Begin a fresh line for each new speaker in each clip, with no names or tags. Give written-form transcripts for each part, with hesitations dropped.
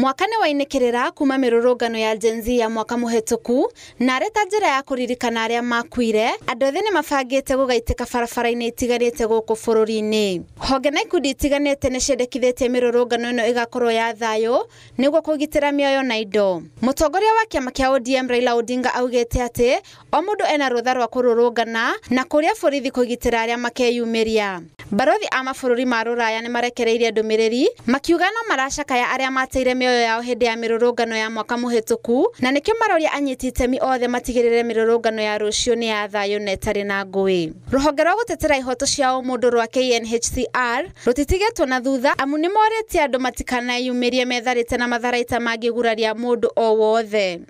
Mwakane wainekirira kuma mirurungano ya Gen Z ya mwaka muhetuku na areta njira ya kuririkana aria makuire andu ethĩ nĩmabangĩte gũgaitĩka barabara-inĩ itiganĩte gũkũ bũrũri-inĩ. Honge na ikundi itiganĩte nĩciendekithĩtie mirurungano ĩno ĩgakorwo ya thayũ nĩguo kũgitĩra mĩoyo na indo. Mũtongoria wa kĩama kĩa ODM Raila Odinga augĩte atĩ o mũndũ ena rũtha rwa kũrũrũngana na kũrĩa borithi kũgitĩra arĩa makeyumĩria. Barothi a mabũrũri ma rũraya nĩmarekereirie ndũmĩrĩri makiuga no maracakaya arĩa mateire mĩoyo yao hĩndĩ ya mirurungano ya mwaka muhetũku na nĩkĩo maroria anyiti itemi othe matigĩrĩre mirurungano ya rũciũ nĩ ya thayũ na ĩtarĩ na ngũĩ. Rũhonge rwa gũtetera ihoto cia mũndũ rwa KNHCR rũtitigĩtwo na thutha amu nĩmorĩtie andũ matikaneyumĩrie metharĩte na matharaita mangĩguraria mũndũ o wothe.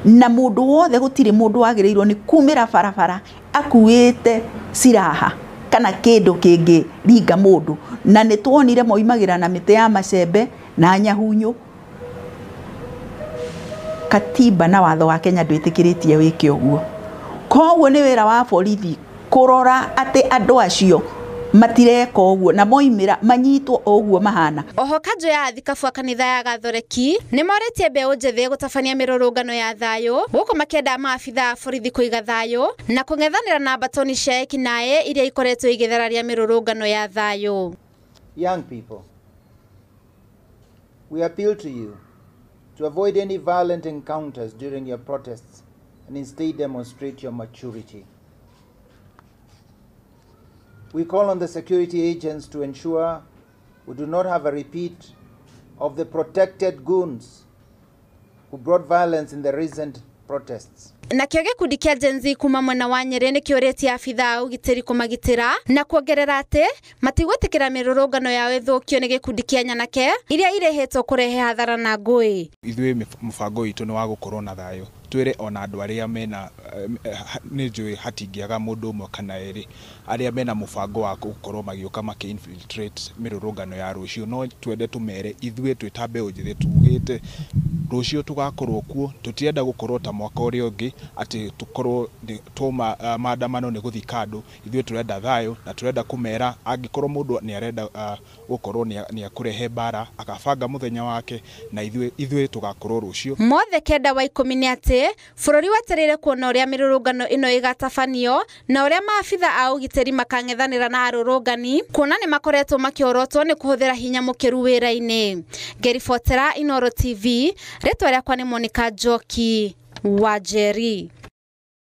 Na mũndũ wothe gũtirĩ mũndũ wagĩrĩirwo nĩ kumĩra barabara akuĩte siraha kana kĩndũ kĩngĩ ringa mũndũ, na nĩtuonire moimagĩra na mĩtĩ ya macembe na nyahunyu. Katiba na watho wa Kenya ndwĩtĩkĩrĩtie wĩke ũguo. Koguo nĩ wĩra wa borithi kũrora atĩ andũ acio matireka ũguo na moimĩra manyitwo ũguo mahana.
Oho kanjũ ya athikabu a kanitha ya Gathoreki nĩmorĩtie mbeũ njĩthĩ gũtabania mirurungano ya thayũ gũkũ makĩenda maabitha a borithi kũiga thayũ na kũng'ethanĩra na mbatoni cia ekinaĩ iria ikoretwo igĩthararia mirurungano ya thayũ.
Young people, we appeal to you to avoid any violent encounters during your protests and instead demonstrate your maturity. We call on the security agents to ensure we do not have a repeat of the protected goons who brought violence in the recent protests.
Nakĩo gĩkundi kĩa Gen Z kuma mwena wa Nyeri nĩkĩũrĩtie abitha a ũgitĩri kũmagitĩra na kuongerera atĩ matigwĩtĩkĩra mirurungano yao ĩthũkio nĩ gĩkundi kĩa nyanake iria irehetwo kũrehe hathara na ngũĩ.
Ithuĩ mũbango witũ nĩ wa gũkorwo na thayũ. Twĩre ona andũ arĩa mena nĩ njũĩ hatingĩaga mũndũ ũmwe kana erĩ arĩa mena mũbango wa gũkorwo magĩũka maki-infiltrate mirurungano ya rũciũ, no twende tũmere ithuĩ twĩta mbeũ njĩthĩ tugĩte rũciũ tugakorwo kuo, tũtienda gũkorwo ta mwaka ũrĩa ũngĩ atĩ tukorwo tuma maandamano nĩ gũthika andũ. Ithuĩ tũrenda thayũ na tũrenda kũmera angĩkorwo mũndũ nĩ arenda gũkorwo nĩ akũrehe bara akabanga mũthenya wake na ithuĩ tugakorwo rũciũ.
Mothe kenda wa ikũmi nĩ atĩ bũrũri wetereire kuona ũrĩa mirurungano ĩno ĩgatabanio na ũrĩa maabitha a ũgitĩri makang'ethanĩra na arũrũngani kuona nĩ makoretwo makĩorotwo nĩ kũhũthĩra hinya mũkĩru wĩra-inĩ. Ngĩribotera Inooro TV, rĩtwa rĩakwa nĩ Monica Njoki wa Njeri.